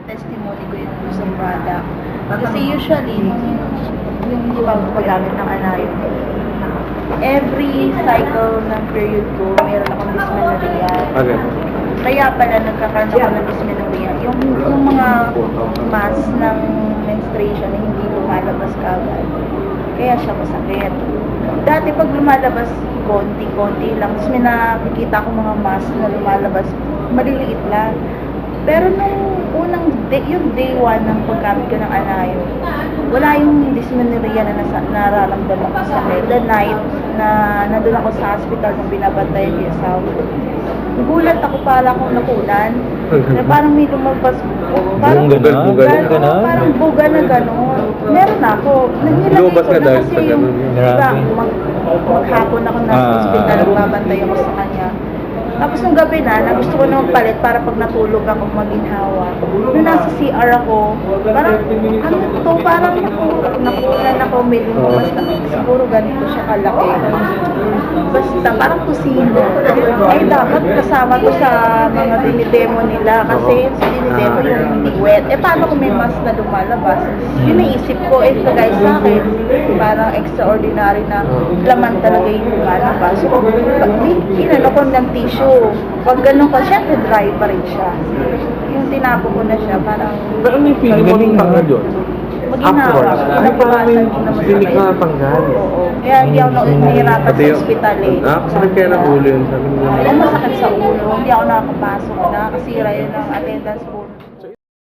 testimony ko yung isang product. Kasi usually, yung di ba paggamit ng anayon, every cycle ng period ko, meron akong dysmenorrhea. Okay. Kaya pala nagkakaroon ako ng dysmenorrhea. Yung mga mass ng menstruation na hindi lumalabas kagad. Kaya siya masakit. Dati pag lumalabas, konti-konti lang. Tapos may nakikita ko mga mass na lumalabas, maliliit lang. Pero nung unang yung day 1 ng paggamit ko ng anayon, wala yung dysmenorrhea na nararamdaman ko sakit. The night na nandun ako sa hospital nung binabantayan yung asawa ko, gulat ako, para akong nakunan. Na parang may lumabas, parang parang buga na gano'n. Meron ako. Lumabas ka dahil sa kasi yung, gano'n. diba, maghapon ako nasa hospital, nagbabantay ako sa kanya. Tapos nung gabi na gusto ko na magpalit para pag natulog ako maginhawa. Nung nasa CR ako, parang, ano to, parang nakunan ako, may lumabas na, siguro ganito siya kalaki. Basta, parang kusino. Ay, dapat kasama ko sa mga dinidemo nila, kasi sa dinidemo yung hindi wet. Eh, paano kung may mas na lumalabas? Yun naisip ko, guys, sa akin, parang extraordinary na laman talaga yung lumalabas. So, inano ko ng tissue. Pag ganun ka, syempre dry pa rin siya. Yung tinapo ko na siya, parang Pero ano yung feeling mo nung tanggal yun? maginawa. Pinabawasan ko na Hindi ka masakit. natanggal. Oo. Kaya hindi ako nahihirapan sa ospital eh. Sakit kaya ng ulo yun. Sabi nila. Masakit sa ulo. Hindi ako nakakapasok. Nakakasira yun ng attendance po.